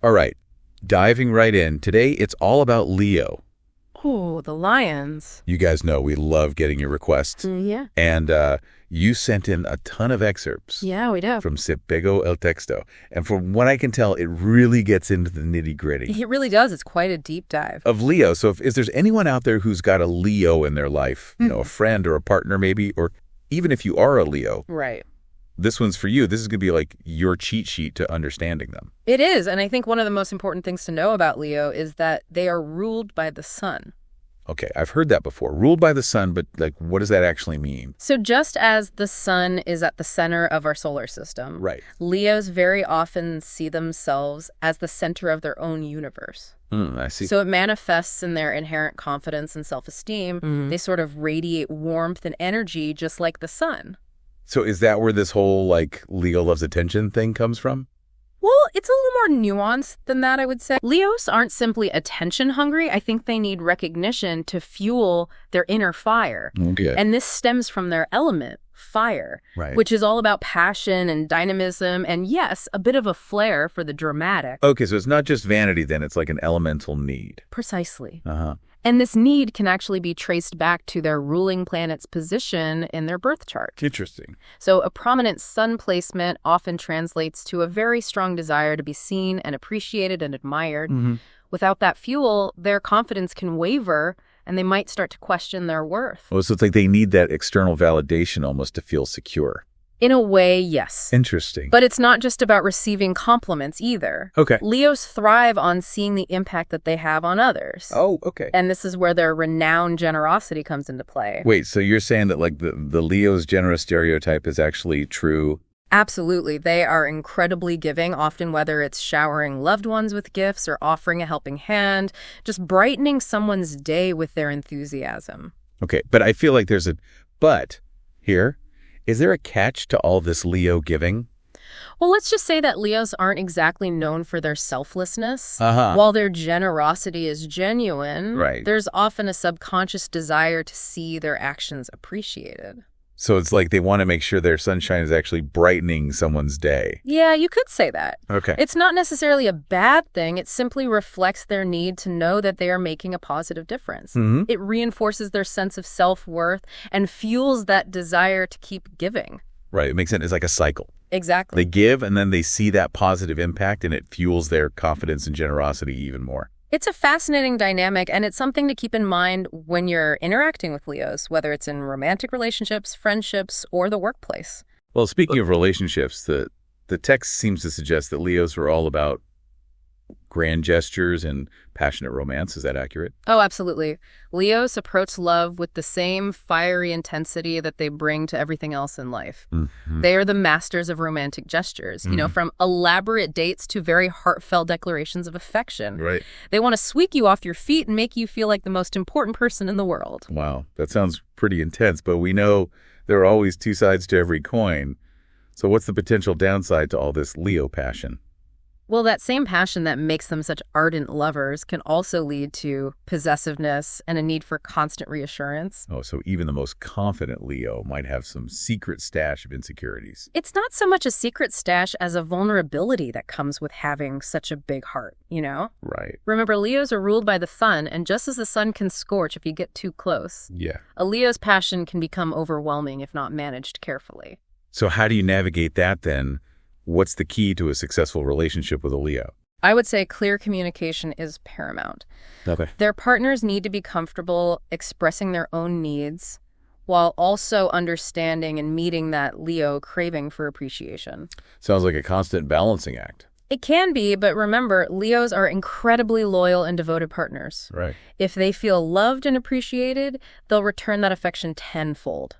All right, diving right in. Today, it's all about Leo. Oh, the lions. You guys know we love getting your requests. Yeah. And you sent in a ton of excerpts Yeah, we do. from Se Pegó el Texto. And from what I can tell, it really gets into the nitty-gritty It really does. It's quite a deep dive. of Leo. So if there's anyone out there who's got a Leo in their life, a friend or a partner maybe, or even if you are a Leo, Right. this one's for you. This is going to be like your cheat sheet to understanding them. It is. And I think one of the most important things to know about Leo is that they are ruled by the sun. Okay, I've heard that before. Ruled by the sun, but like, what does that actually mean? So just as the sun is at the center of our solar system, Right. Leos very often see themselves as the center of their own universe. I see. So it manifests in their inherent confidence and self-esteem. They sort of radiate warmth and energy just like the sun. So is that where this whole like Leo loves attention thing comes from? Well, it's a little more nuanced than that, I would say. Leos aren't simply attention hungry. I think they need recognition to fuel their inner fire. Okay. And this stems from their element, fire, Right. which is all about passion and dynamism and, yes, a bit of a flair for the dramatic. Okay, so it's not just vanity then, it's like an elemental need. Precisely. Uh-huh. And this need can actually be traced back to their ruling planet's position in their birth chart. Interesting. So a prominent sun placement often translates to a very strong desire to be seen and appreciated and admired. Without that fuel, their confidence can waver and they might start to question their worth. Oh, so it's like they need that external validation almost to feel secure. In a way, yes. Interesting. But it's not just about receiving compliments either. Okay. Leos thrive on seeing the impact that they have on others. Oh, okay. And this is where their renowned generosity comes into play. Wait, so you're saying that like the Leo's generous stereotype is actually true? Absolutely. They are incredibly giving, often whether it's showering loved ones with gifts or offering a helping hand, just brightening someone's day with their enthusiasm. Okay, but I feel like there's a but here. Is there a catch to all this Leo giving? Well, let's just say that Leos aren't exactly known for their selflessness. Uh-huh. While their generosity is genuine, Right. there's often a subconscious desire to see their actions appreciated. So it's like they want to make sure their sunshine is actually brightening someone's day. Yeah, you could say that. Okay. It's not necessarily a bad thing. It simply reflects their need to know that they are making a positive difference. It reinforces their sense of self-worth and fuels that desire to keep giving. Right. It makes sense. It's like a cycle. Exactly. They give and then they see that positive impact and it fuels their confidence and generosity even more. It's a fascinating dynamic, and it's something to keep in mind when you're interacting with Leos, whether it's in romantic relationships, friendships, or the workplace. Well, speaking of relationships, the text seems to suggest that Leos are all about grand gestures and passionate romance. Is that accurate? Oh, absolutely. Leos approach love with the same fiery intensity that they bring to everything else in life. They are the masters of romantic gestures, from elaborate dates to very heartfelt declarations of affection. Right. They want to sweep you off your feet and make you feel like the most important person in the world. Wow. That sounds pretty intense, but we know there are always two sides to every coin. So what's the potential downside to all this Leo passion? Well, that same passion that makes them such ardent lovers can also lead to possessiveness and a need for constant reassurance. Oh, so even the most confident Leo might have some secret stash of insecurities. It's not so much a secret stash as a vulnerability that comes with having such a big heart, Right. Remember, Leos are ruled by the sun, and just as the sun can scorch if you get too close, Yeah. a Leo's passion can become overwhelming if not managed carefully. So how do you navigate that then? What's the key to a successful relationship with a Leo? I would say clear communication is paramount. Okay. Their partners need to be comfortable expressing their own needs while also understanding and meeting that Leo craving for appreciation. Sounds like a constant balancing act. It can be, but remember, Leos are incredibly loyal and devoted partners. Right. If they feel loved and appreciated, they'll return that affection tenfold.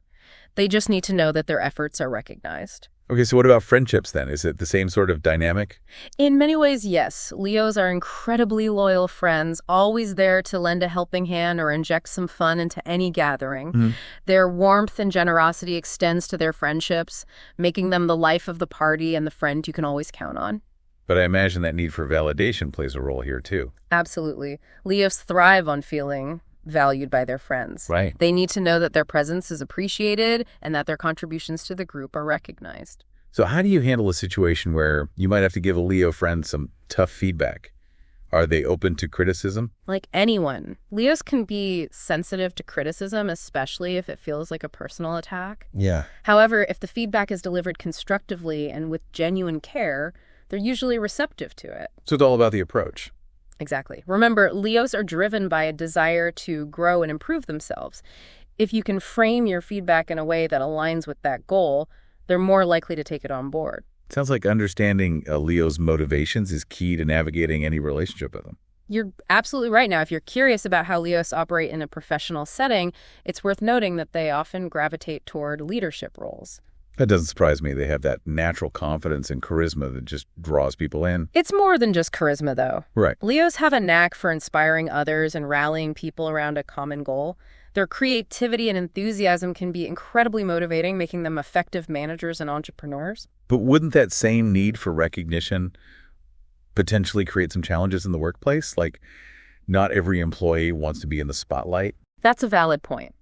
They just need to know that their efforts are recognized. Okay, so what about friendships then? Is it the same sort of dynamic? In many ways, yes. Leos are incredibly loyal friends, always there to lend a helping hand or inject some fun into any gathering. Their warmth and generosity extends to their friendships, making them the life of the party and the friend you can always count on. But I imagine that need for validation plays a role here too. Absolutely. Leos thrive on feeling valued by their friends. Right. They need to know that their presence is appreciated and that their contributions to the group are recognized. So how do you handle a situation where you might have to give a Leo friend some tough feedback? Are they open to criticism? Like anyone, Leos can be sensitive to criticism, especially if it feels like a personal attack. Yeah. However, if the feedback is delivered constructively and with genuine care, they're usually receptive to it. So it's all about the approach. Exactly. Remember, Leos are driven by a desire to grow and improve themselves. If you can frame your feedback in a way that aligns with that goal, they're more likely to take it on board. Sounds like understanding a Leo's motivations is key to navigating any relationship with them. You're absolutely right. Now, if you're curious about how Leos operate in a professional setting, it's worth noting that they often gravitate toward leadership roles. That doesn't surprise me. They have that natural confidence and charisma that just draws people in. It's more than just charisma, though. Right. Leos have a knack for inspiring others and rallying people around a common goal. Their creativity and enthusiasm can be incredibly motivating, making them effective managers and entrepreneurs. But wouldn't that same need for recognition potentially create some challenges in the workplace? Like, not every employee wants to be in the spotlight. That's a valid point.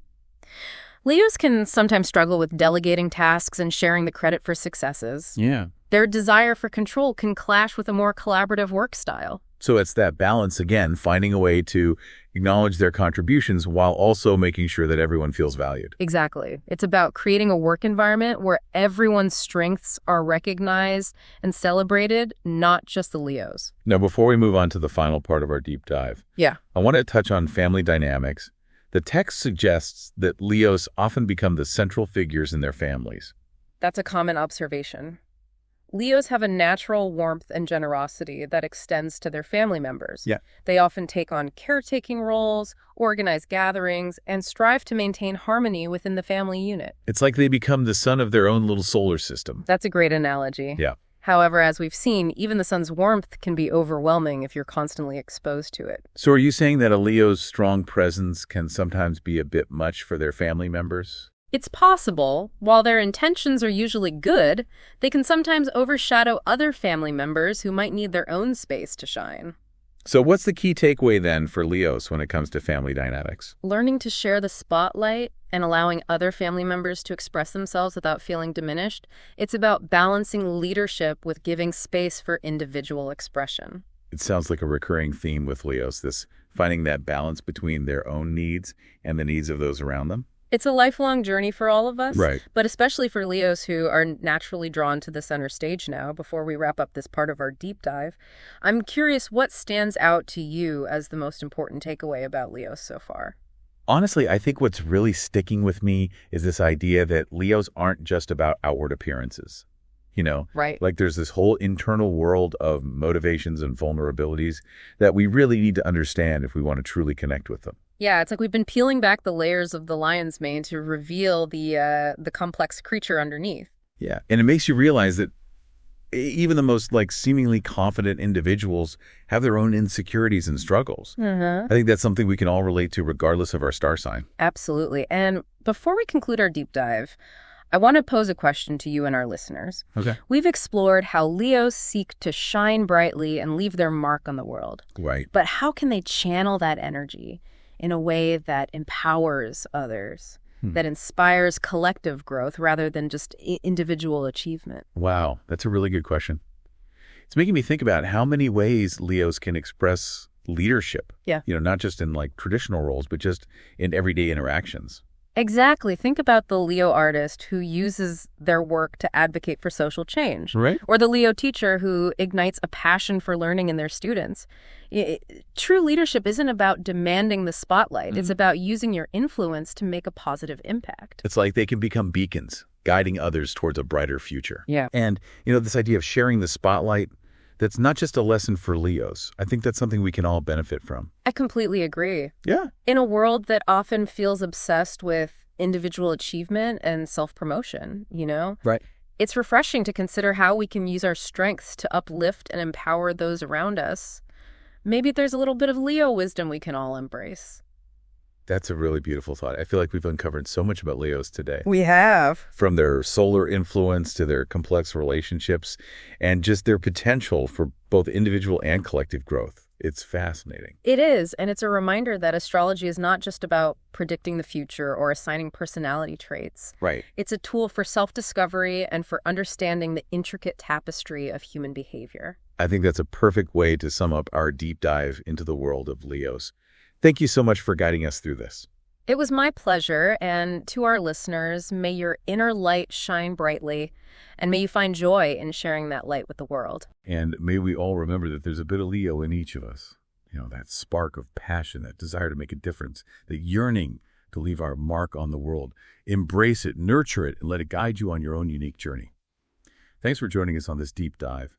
Leos can sometimes struggle with delegating tasks and sharing the credit for successes. Yeah. Their desire for control can clash with a more collaborative work style. So it's that balance, again, finding a way to acknowledge their contributions while also making sure that everyone feels valued. Exactly. It's about creating a work environment where everyone's strengths are recognized and celebrated, not just the Leos. Now, before we move on to the final part of our deep dive, Yeah. I want to touch on family dynamics. The text suggests that Leos often become the central figures in their families. That's a common observation. Leos have a natural warmth and generosity that extends to their family members. Yeah. They often take on caretaking roles, organize gatherings, and strive to maintain harmony within the family unit. It's like they become the sun of their own little solar system. That's a great analogy. Yeah. However, as we've seen, even the sun's warmth can be overwhelming if you're constantly exposed to it. So are you saying that a Leo's strong presence can sometimes be a bit much for their family members? It's possible. While their intentions are usually good, they can sometimes overshadow other family members who might need their own space to shine. So what's the key takeaway then for Leos when it comes to family dynamics? Learning to share the spotlight and allowing other family members to express themselves without feeling diminished. It's about balancing leadership with giving space for individual expression. It sounds like a recurring theme with Leos, this finding that balance between their own needs and the needs of those around them. It's a lifelong journey for all of us, Right. But especially for Leos who are naturally drawn to the center stage now. Before we wrap up this part of our deep dive, I'm curious what stands out to you as the most important takeaway about Leos so far. Honestly, I think what's really sticking with me is this idea that Leos aren't just about outward appearances. You know, Right. like there's this whole internal world of motivations and vulnerabilities that we really need to understand if we want to truly connect with them. Yeah, it's like we've been peeling back the layers of the lion's mane to reveal the complex creature underneath. Yeah. And it makes you realize that even the most like seemingly confident individuals have their own insecurities and struggles. I think that's something we can all relate to regardless of our star sign. Absolutely. And before we conclude our deep dive, I want to pose a question to you and our listeners. Okay. We've explored how Leos seek to shine brightly and leave their mark on the world. Right. But how can they channel that energy in a way that empowers others, that inspires collective growth rather than just individual achievement? Wow. That's a really good question. It's making me think about how many ways Leos can express leadership. Yeah. You know, not just in like traditional roles, but just in everyday interactions. Exactly. Think about the Leo artist who uses their work to advocate for social change. Right. Or the Leo teacher who ignites a passion for learning in their students. True leadership isn't about demanding the spotlight. It's about using your influence to make a positive impact. It's like they can become beacons, guiding others towards a brighter future. Yeah. And, you know, this idea of sharing the spotlight, that's not just a lesson for Leos. I think that's something we can all benefit from. I completely agree. Yeah. In a world that often feels obsessed with individual achievement and self-promotion, you know? Right. It's refreshing to consider how we can use our strengths to uplift and empower those around us. Maybe there's a little bit of Leo wisdom we can all embrace. That's a really beautiful thought. I feel like we've uncovered so much about Leos today. We have. From their solar influence to their complex relationships and just their potential for both individual and collective growth. It's fascinating. It is, and it's a reminder that astrology is not just about predicting the future or assigning personality traits. Right. It's a tool for self-discovery and for understanding the intricate tapestry of human behavior. I think that's a perfect way to sum up our deep dive into the world of Leos. Thank you so much for guiding us through this. It was my pleasure, and to our listeners, may your inner light shine brightly, and may you find joy in sharing that light with the world. And may we all remember that there's a bit of Leo in each of us. You know, that spark of passion, that desire to make a difference, the yearning to leave our mark on the world. Embrace it, nurture it, and let it guide you on your own unique journey. Thanks for joining us on this deep dive.